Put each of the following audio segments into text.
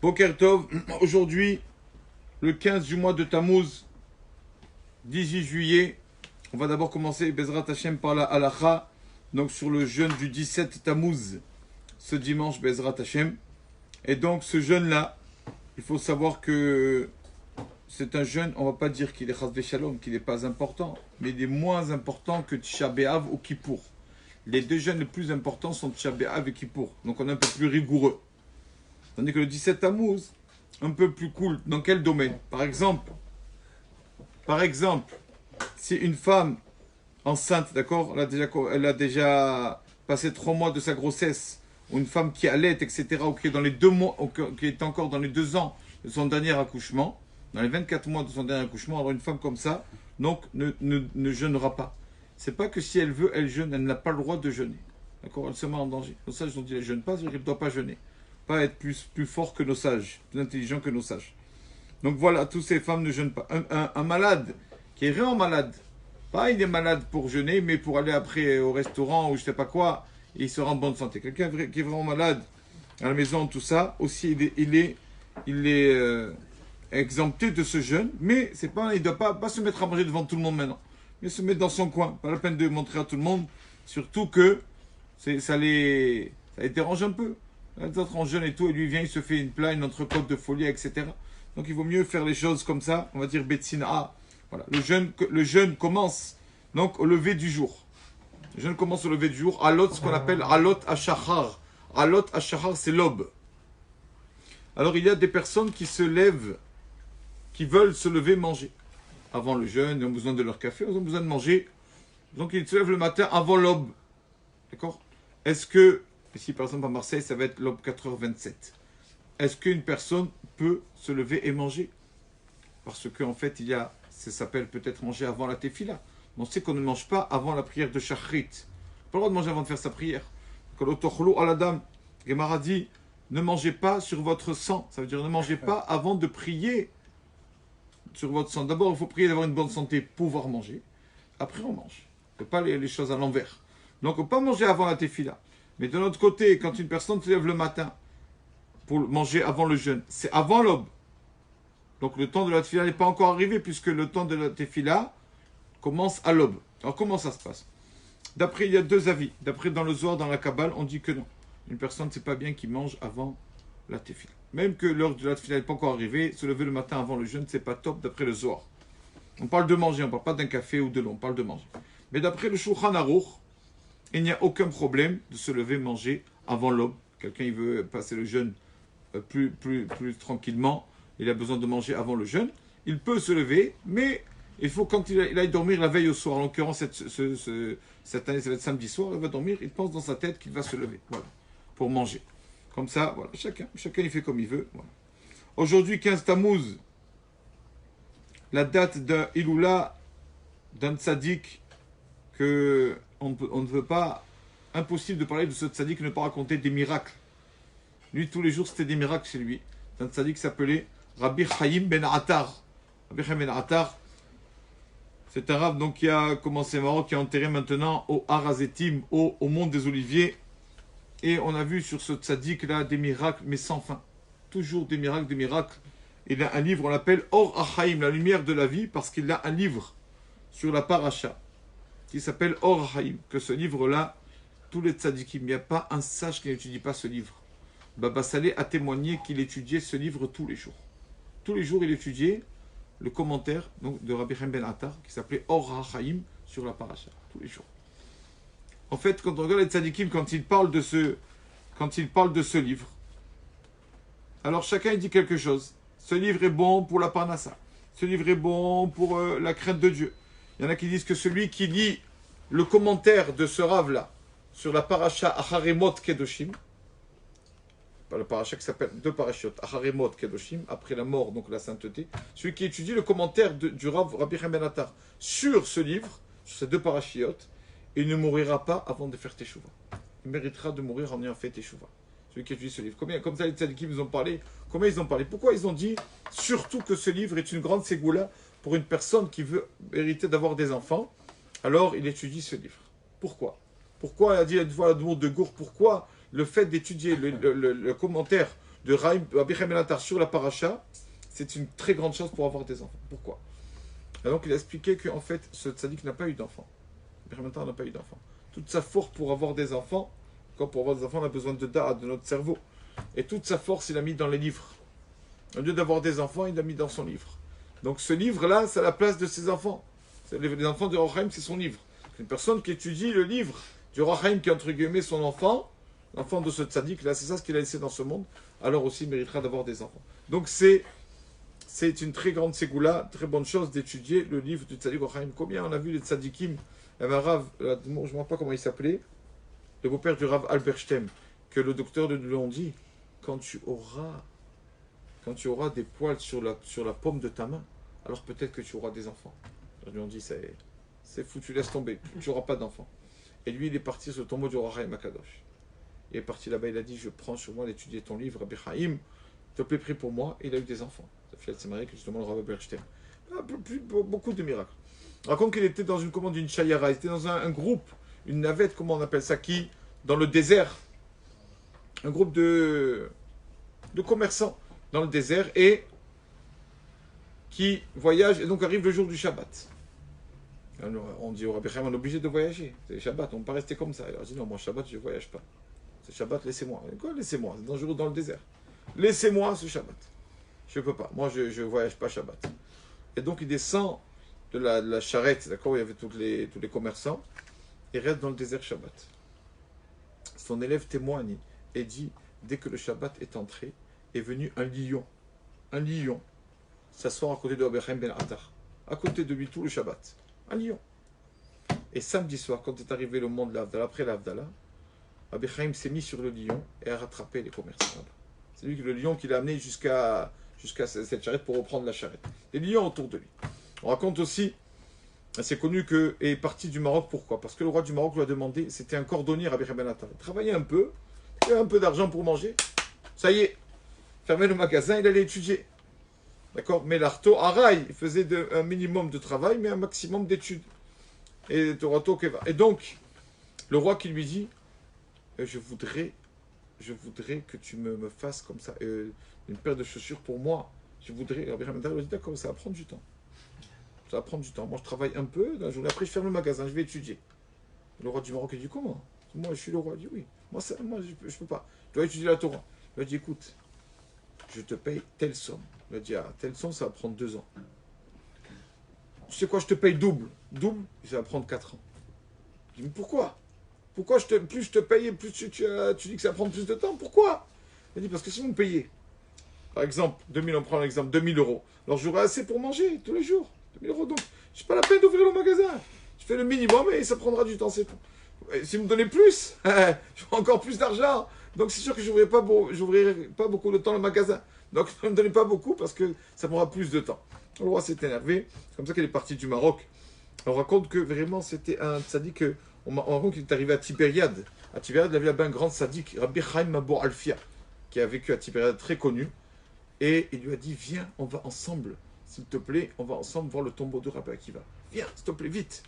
Boker Tov, aujourd'hui, le 15 du mois de Tammuz, 18 juillet, on va d'abord commencer Bezrat Hashem par la halacha, donc sur le jeûne du 17 Tammuz, ce dimanche Bezrat Hashem. Et donc ce jeûne-là, il faut savoir que c'est un jeûne, on ne va pas dire qu'il est Chas Shalom, qu'il n'est pas important, mais il est moins important que Tisha B'Av ou Kippour. Les deux jeûnes les plus importants sont Tisha B'Av et Kippour, donc on est un peu plus rigoureux. Tandis que le 17 Tammuz, un peu plus cool. Dans quel domaine? Par exemple, si une femme enceinte, d'accord, elle a déjà passé 3 mois de sa grossesse, ou une femme qui allait, etc., ou qui est dans les 2 mois, ou qui est encore dans les 2 ans de son dernier accouchement, dans les 24 mois de son dernier accouchement, alors une femme comme ça, donc ne jeûnera pas. C'est pas que si elle veut, elle jeûne, elle n'a pas le droit de jeûner. D'accord? Elle se met en danger. Nos sages ont dit, elle ne jeûne pas, c'est-à-dire qu'elle ne doit pas jeûner. Pas être plus fort que nos sages, plus intelligent que nos sages. Donc voilà, toutes ces femmes ne jeûnent pas. Un malade qui est vraiment malade, pas il est malade pour jeûner, mais pour aller après au restaurant ou je sais pas quoi, et il sera en bonne santé. Quelqu'un qui est vraiment malade à la maison, tout ça, aussi il est exempté de ce jeûne, mais c'est pas, il ne doit pas se mettre à manger devant tout le monde maintenant, mais se mettre dans son coin. Pas la peine de montrer à tout le monde, surtout que ça les dérange un peu. Les autres en jeûne et tout, et lui vient, il se fait une entrecôte de folie, etc. Donc il vaut mieux faire les choses comme ça, on va dire Betsina. Voilà. Le jeûne commence donc au lever du jour. Le jeûne commence au lever du jour, Alot, ce qu'on appelle Alot Ashachar. Alot Ashachar, c'est l'aube. Alors il y a des personnes qui se lèvent, qui veulent se lever manger. Avant le jeûne, ils ont besoin de leur café, ils ont besoin de manger. Donc ils se lèvent le matin avant l'aube. D'accord? Est-ce que, ici par exemple à Marseille, ça va être l'aube 4h27. Est-ce qu'une personne peut se lever et manger? Parce qu'en fait, ça s'appelle peut-être manger avant la tefila. Mais on sait qu'on ne mange pas avant la prière de Shachrit. Pas le droit de manger avant de faire sa prière. Quand l'autochlo à la dame, Gemara dit, ne mangez pas sur votre sang. Ça veut dire ne mangez pas avant de prier sur votre sang. D'abord, il faut prier d'avoir une bonne santé pour pouvoir manger. Après, on mange. On ne fait pas les choses à l'envers. Donc, on ne peut pas manger avant la tefila. Mais de l'autre côté, quand une personne se lève le matin pour manger avant le jeûne, c'est avant l'aube. Donc le temps de la tefila n'est pas encore arrivé puisque le temps de la tefila commence à l'aube. Alors comment ça se passe? D'après, il y a 2 avis. D'après, dans le Zohar, dans la Kabbale, on dit que non. Une personne, c'est pas bien qu'il mange avant la tefila. Même que l'heure de la tefila n'est pas encore arrivée, se lever le matin avant le jeûne, c'est pas top d'après le Zohar. On parle de manger, on ne parle pas d'un café ou de l'eau, on parle de manger. Mais d'après le Shulchan Aruch, il n'y a aucun problème de se lever manger avant l'aube. Quelqu'un, il veut passer le jeûne plus tranquillement, il a besoin de manger avant le jeûne, il peut se lever, mais il faut quand il aille dormir la veille au soir, en l'occurrence cette année ça va être samedi soir, il va dormir, il pense dans sa tête qu'il va se lever, voilà, pour manger. Comme ça, voilà, chacun il fait comme il veut. Voilà. Aujourd'hui, 15 Tammuz, la date d'un Iloula, d'un tzaddik, que on ne veut pas, impossible de parler de ce tzaddik et ne pas raconter des miracles. Lui, tous les jours, c'était des miracles chez lui. Un tzaddik s'appelait Rabbi Chaim Ben Attar. Rabbi Chaim Ben Attar, c'est un rave donc, qui a commencé au Maroc, qui est enterré maintenant au Harazetim, au Mont des Oliviers. Et on a vu sur ce tzaddik-là des miracles, mais sans fin. Toujours des miracles, des miracles. Il a un livre, on l'appelle Or Achaim, la lumière de la vie, parce qu'il a un livre sur la paracha, qui s'appelle Or Achaim. Que ce livre-là, tous les tzaddikim, il n'y a pas un sage qui n'étudie pas ce livre. Baba Saleh a témoigné qu'il étudiait ce livre tous les jours. Tous les jours, il étudiait le commentaire donc, de Rabbi Chaim Ben Attar, qui s'appelait Or HaChaim, sur la paracha. Tous les jours. En fait, quand on regarde les tzadikim, quand ils parlent de ce livre, alors chacun il dit quelque chose. Ce livre est bon pour la parnassa. Ce livre est bon pour la crainte de Dieu. Il y en a qui disent que celui qui lit le commentaire de ce rave-là, sur la paracha Acharemot Kedoshim, le paracha qui s'appelle 2 parachiotes, Acharemot Kedoshim, après la mort, donc la sainteté. Celui qui étudie le commentaire du Rabbi Chaim Ben Attar sur ce livre, sur ces 2 parachiotes, il ne mourra pas avant de faire Teshuvah. Il méritera de mourir en ayant fait Teshuvah. Celui qui étudie ce livre. Combien, comme ça, les tzadikim nous ont parlé. Combien ils ont parlé? Pourquoi ils ont dit surtout que ce livre est une grande ségoula pour une personne qui veut hériter d'avoir des enfants? Alors il étudie ce livre. Pourquoi? Pourquoi il a dit une fois le mot de Gour? Pourquoi le fait d'étudier le commentaire de Rabbi Chaim Ben Attar sur la paracha, c'est une très grande chance pour avoir des enfants. Pourquoi? Et donc il a expliqué qu'en fait, ce tzaddik n'a pas eu d'enfant. Rabbi Chaim Ben Attar n'a pas eu d'enfant. Toute sa force pour avoir des enfants, quand pour avoir des enfants, on a besoin de da'at, de notre cerveau. Et toute sa force, il a mis dans les livres. Au lieu d'avoir des enfants, il l'a mis dans son livre. Donc ce livre-là, c'est la place de ses enfants. Les enfants du Rochaim, c'est son livre. Une personne qui étudie le livre du Rochaim, qui est entre guillemets son enfant, l'enfant de ce tzaddik-là, c'est ça ce qu'il a laissé dans ce monde, alors aussi il méritera d'avoir des enfants. Donc c'est une très grande ségoula, très bonne chose d'étudier le livre du tzaddik Rochaim. Combien on a vu les tzaddikim, un Rav, je ne me rappelle pas comment il s'appelait, le beau-père du Rav Alberstem, que le docteur lui a dit, quand tu auras des poils sur la paume de ta main, alors peut-être que tu auras des enfants. Ils lui ont dit, c'est foutu, laisse tomber, tu n'auras pas d'enfants. Et lui, il est parti sur le tombeau du Rochaim Akadosh. Il est parti là-bas, il a dit, je prends sur moi d'étudier ton livre, Rabbi Chaim, s'il te plaît, prie pour moi. Et il a eu des enfants. Sa fille, elle s'est mariée avec justement le Rav Alberstem. Beaucoup de miracles. On raconte qu'il était dans une commande d'une chayara, il était dans un groupe, une navette, comment on appelle ça, qui, dans le désert, un groupe de commerçants dans le désert et qui voyagent et donc arrive le jour du Shabbat. Alors, on dit au Rabbi Chaim, on est obligé de voyager. C'est Shabbat, on ne peut pas rester comme ça. Alors il dit non, moi Shabbat, je ne voyage pas. C'est Shabbat, laissez-moi. Quoi, laissez-moi? C'est dangereux dans le désert. Laissez-moi ce Shabbat. Je ne peux pas. Moi, je ne voyage pas Shabbat. Et donc il descend de la charrette, d'accord, où il y avait tous les commerçants, et reste dans le désert Shabbat. Son élève témoigne et dit, dès que le Shabbat est entré, est venu un lion, s'asseoir à côté de Rabbi Chaim Ben Attar, à côté de lui tout le Shabbat, un lion. Et samedi soir, quand est arrivé le moment de l'Avdallah, après l'Avdallah, Rabbi Chaim s'est mis sur le lion et a rattrapé les commerçants. C'est lui, le lion, qui l'a amené jusqu'à cette charrette pour reprendre la charrette. Les lions autour de lui. On raconte aussi, c'est connu qu'il est parti du Maroc, pourquoi? Parce que le roi du Maroc lui a demandé, c'était un cordonnier, Rabbi Chaim Ben Attar. Il travaillait un peu, il avait un peu d'argent pour manger, ça y est, fermait le magasin, il allait étudier. D'accord? Mais l'arto, araï, il faisait un minimum de travail, mais un maximum d'études. Et Torato Keva. Et donc, le roi qui lui dit, je voudrais que tu me fasses comme ça, une paire de chaussures pour moi. Je voudrais. Rabbi Chaim Ben Attar lui dit, d'accord, ça va prendre du temps. Ça va prendre du temps. Moi, je travaille un peu, la journée après, je ferme le magasin, je vais étudier. Le roi du Maroc, il dit, comment? Moi, je suis le roi. Il dit, oui. Moi, je ne peux pas. Je dois étudier la Torah. Il a dit, écoute, je te paye telle somme. Il a dit, ah, telle somme, ça va prendre 2 ans. Tu sais quoi, je te paye double. Double, ça va prendre 4 ans. Il dit, mais pourquoi? Pourquoi plus je te paye, plus tu dis que ça va prendre plus de temps? Pourquoi? Il a dit, parce que si vous me payez, par exemple, 2000, on prend l'exemple, 2000 euros. Alors j'aurai assez pour manger tous les jours. 2000 euros, donc, je n'ai pas la peine d'ouvrir le magasin. Je fais le minimum et ça prendra du temps, c'est tout. Et si vous me donnez plus, j'aurai encore plus d'argent. Donc c'est sûr que je n'ouvrirai pas beaucoup de temps le magasin. Donc ne me donnez pas beaucoup parce que ça prendra plus de temps. Le roi s'est énervé. C'est comme ça qu'il est parti du Maroc. On raconte que vraiment c'était un tzaddik. On raconte qu'il est arrivé à Tibériade. À Tibériade, il avait là-bas un grand tzaddik, Rabbi Chaim Mabou Alfia, qui a vécu à Tibériade, très connu. Et il lui a dit, viens, on va ensemble, s'il te plaît, on va ensemble voir le tombeau de Rabbi Akiva. Viens, s'il te plaît, vite.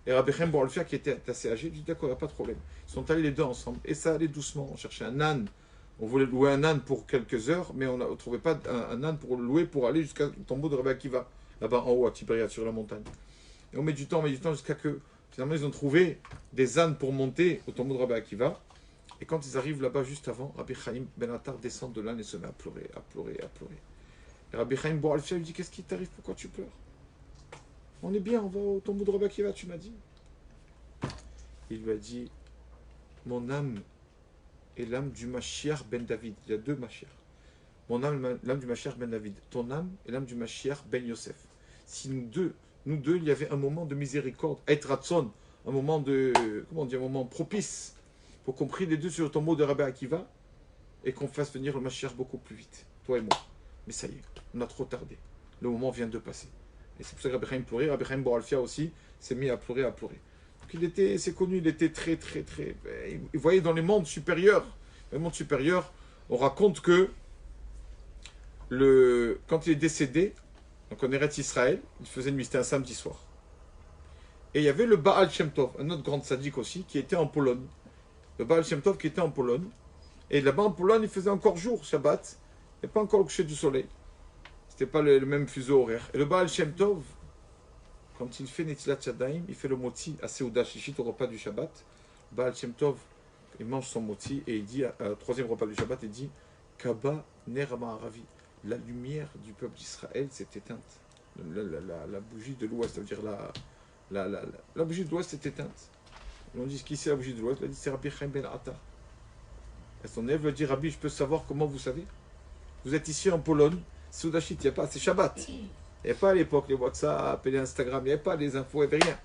Et Rabbi Chaim Mabou Alfia, qui était assez âgé, lui dit, d'accord, il n'y a pas de problème. Ils sont allés les deux ensemble. Et ça allait doucement. On cherchait un âne. On voulait louer un âne pour quelques heures, mais on ne trouvait pas un âne pour le louer pour aller jusqu'au tombeau de Rabbi Akiva, là-bas en haut à Tibériade, sur la montagne. Et on met du temps jusqu'à que finalement ils ont trouvé des ânes pour monter au tombeau de Rabbi Akiva. Et quand ils arrivent là-bas juste avant, Rabbi Chaim Ben Attar descend de l'âne et se met à pleurer, à pleurer, à pleurer. Et Rabbi Chaim Ben Attar lui dit, qu'est-ce qui t'arrive? Pourquoi tu pleures? On est bien, on va au tombeau de Rabbi Akiva, tu m'as dit. Il lui a dit, mon âme est l'âme du Mashiach Ben David. Il y a 2 Mashiach. Mon âme, l'âme du Mashiach Ben David. Ton âme est l'âme du Mashiach Ben Yosef. Si nous deux, il y avait un moment de miséricorde, Et Ratson, un moment de, comment on dit, un moment propice, pour qu'on prie les deux sur le tombeau de Rabbi Akiva et qu'on fasse venir le Mashiach beaucoup plus vite, toi et moi. Mais ça y est, on a trop tardé. Le moment vient de passer. Et c'est pour ça que Rabbi Chaim pleurait. Rabbi Chaim Boralfia aussi s'est mis à pleurer, à pleurer. Donc c'est connu, il était très. Il voyait dans les mondes supérieurs. Les mondes supérieurs, on raconte que quand il est décédé, donc en Eretz Israël, il faisait une nuit, c'était un samedi soir. Et il y avait le Baal Shem Tov, un autre grand sadique aussi, qui était en Pologne. Le Baal Shem Tov qui était en Pologne, Et là-bas en Pologne, il faisait encore jour, Shabbat. Il n'y a pas encore le coucher du soleil. C'était pas le même fuseau horaire. Et le Baal Shem Tov, quand il fait Netilat Yadayim, il fait le moti à Seuda Shishit au repas du Shabbat. Le Baal Shem Tov, il mange son moti et il dit, troisième repas du Shabbat, il dit Kaba Ner Ma'aravi. La lumière du peuple d'Israël s'est éteinte. La bougie de l'ouest, ça veut dire la bougie de l'ouest s'est éteinte. On dit qui c'est la bougie de l'ouest? Il a dit c'est Rabbi Chaim Ben Attar. Et son élève lui dit Rabbi, je peux savoir comment vous savez? Vous êtes ici en Pologne, Soudachit, il n'y a pas, c'est Shabbat. Il n'y a pas à l'époque les WhatsApp, les Instagram, il n'y avait pas les infos, il n'y avait rien.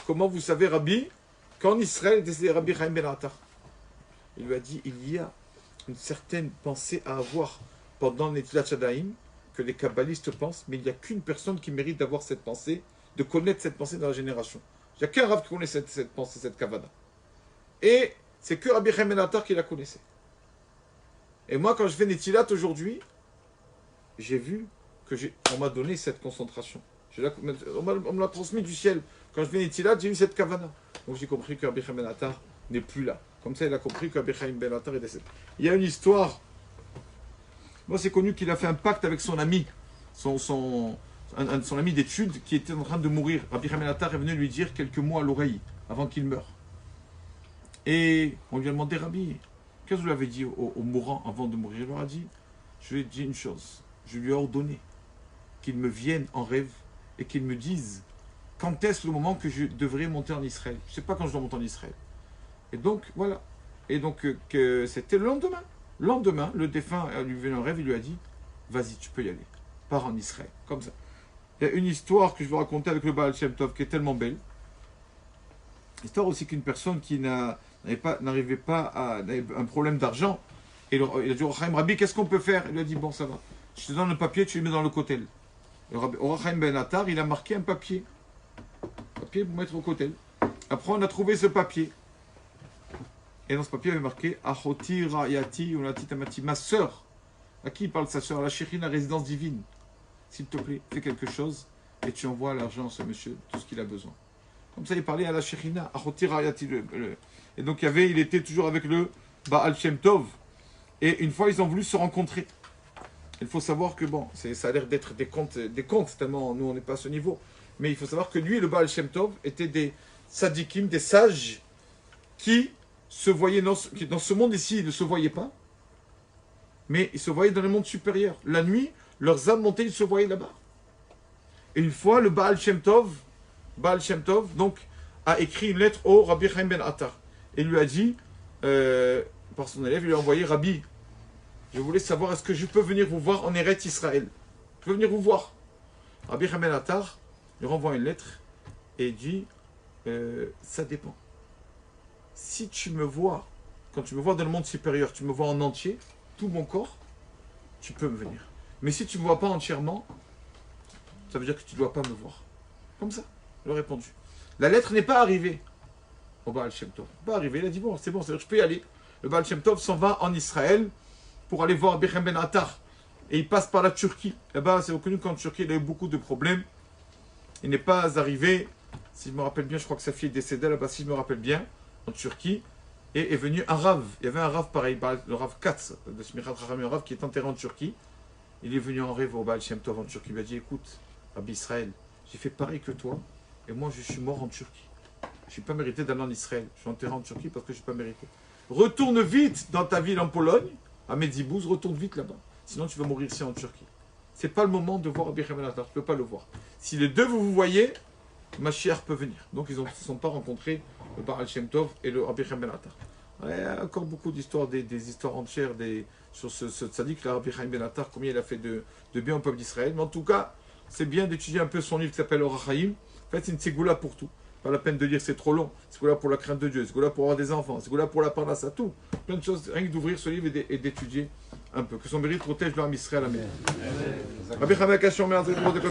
Comment vous savez, Rabbi, qu'en Israël, c'était Rabbi Chaim Ben Attar? Il lui a dit il y a une certaine pensée à avoir pendant Netilat Yadayim, que les kabbalistes pensent, mais il n'y a qu'une personne qui mérite d'avoir cette pensée, de connaître cette pensée dans la génération. Il n'y a qu'un Rav qui connaît cette pensée, cette kavana. Et c'est que Rabbi Chaim Ben Attar qui la connaissait. Et moi, quand je fais Netilat aujourd'hui, j'ai vu on m'a donné cette concentration. On me l'a transmis du ciel. Quand je fais Netilat, j'ai eu cette kavana. Donc j'ai compris que Rabbi Chaim Ben Attar n'est plus là. Comme ça, il a compris que Rabbi Chaim Ben Attar est décédé. Il y a une histoire. Moi, c'est connu qu'il a fait un pacte avec son ami, son ami d'études qui était en train de mourir. Rabbi Chaim Ben Attar est venu lui dire quelques mots à l'oreille avant qu'il meure. Et on lui a demandé, Rabbi, qu'est-ce que vous lui avez dit au mourant avant de mourir? Il leur a dit, je lui ai dit une chose, je lui ai ordonné qu'il me vienne en rêve et qu'il me dise quand est-ce le moment que je devrais monter en Israël. Je ne sais pas quand je dois monter en Israël. Et donc, voilà. Et donc, c'était le lendemain. Le lendemain, le défunt lui venu en rêve, il lui a dit vas-y, tu peux y aller, pars en Israël, comme ça. Il y a une histoire que je vais raconter avec le Baal Shem Tov qui est tellement belle. Histoire aussi qu'une personne qui n'arrivait pas à un problème d'argent, et il a dit au Chaim, Rabbi, qu'est-ce qu'on peut faire? Il lui a dit bon, ça va, je te donne le papier, tu le mets dans le kotel. Au Chaim Ben Attar, il a marqué un papier pour mettre au kotel. Après, on a trouvé ce papier. Et dans ce papier, il y avait marqué Achoti Rayati Unati Tamati. Ma sœur. À qui il parle sa sœur? La Shérine, la résidence divine. S'il te plaît, fais quelque chose et tu envoies l'argent à ce monsieur, tout ce qu'il a besoin. Comme ça, il parlait à la Shérina, Achoti Rayati. Et donc, il était toujours avec le Baal Shem Tov. Et une fois, ils ont voulu se rencontrer. Il faut savoir que, bon, ça a l'air d'être des contes, tellement nous, on n'est pas à ce niveau. Mais il faut savoir que lui et le Baal Shem Tov étaient des sadikim, des sages qui se voyaient dans ce monde ici, ils ne se voyaient pas, mais ils se voyaient dans le monde supérieur. La nuit, leurs âmes montaient, ils se voyaient là-bas. Et une fois, le Baal Shem Tov, donc, a écrit une lettre au Rabbi Chaim Ben Attar. Et lui a dit, par son élève, il lui a envoyé Rabbi, je voulais savoir, est-ce que je peux venir vous voir en Eretz Israël? Je peux venir vous voir. Rabbi Chaim Ben Attar lui renvoie une lettre et dit, ça dépend. Si tu me vois, quand tu me vois dans le monde supérieur, tu me vois en entier, tout mon corps, tu peux me venir. Mais si tu ne me vois pas entièrement, ça veut dire que tu ne dois pas me voir. Comme ça, il a répondu. La lettre n'est pas arrivée au Baal Shem Tov. Pas arrivée, il a dit bon, c'est bon, c'est-à-dire que je peux y aller. Le Baal Shem Tov s'en va en Israël pour aller voir Rabbi Chaim Ben Attar. Et il passe par la Turquie. Là-bas, c'est reconnu qu'en Turquie, il a eu beaucoup de problèmes. Il n'est pas arrivé, si je me rappelle bien, je crois que sa fille est décédée là-bas, si je me rappelle bien, en Turquie, et est venu un Rav. Il y avait un Rav pareil, le Rav Katz, de Smirat Racham, un Rav qui est enterré en Turquie. Il est venu en rêve au Baal Shem Tov en Turquie. Il lui a dit écoute, Rabbi Israël, j'ai fait pareil que toi, et moi je suis mort en Turquie. Je n'ai pas mérité d'aller en Israël. Je suis enterré en Turquie parce que je n'ai pas mérité. Retourne vite dans ta ville en Pologne, à Medzibouz, retourne vite là-bas. Sinon tu vas mourir ici en Turquie. C'est pas le moment de voir Rabbi Chaim Ben Attar, tu ne peux pas le voir. Si les deux vous voyez, Mashiach peut venir. Donc ils ne se sont pas rencontrés, le Baal Shem Tov et le Rabbi Chaim Ben Attar. Il y a encore beaucoup d'histoires, des histoires entières sur ce tzaddik, le Rabbi Chaim Ben Attar, combien il a fait de bien au peuple d'Israël. Mais en tout cas, c'est bien d'étudier un peu son livre qui s'appelle Orach Chaim. En fait, c'est une ségoula pour tout. Pas la peine de lire, c'est trop long. Ségoula pour la crainte de Dieu, ségoula pour avoir des enfants, ségoula pour la parnasse à tout. Plein de choses, rien que d'ouvrir ce livre et d'étudier un peu. Que son mérite protège l'homme Israël. Amen. Rabbi Chaim Ben Attar,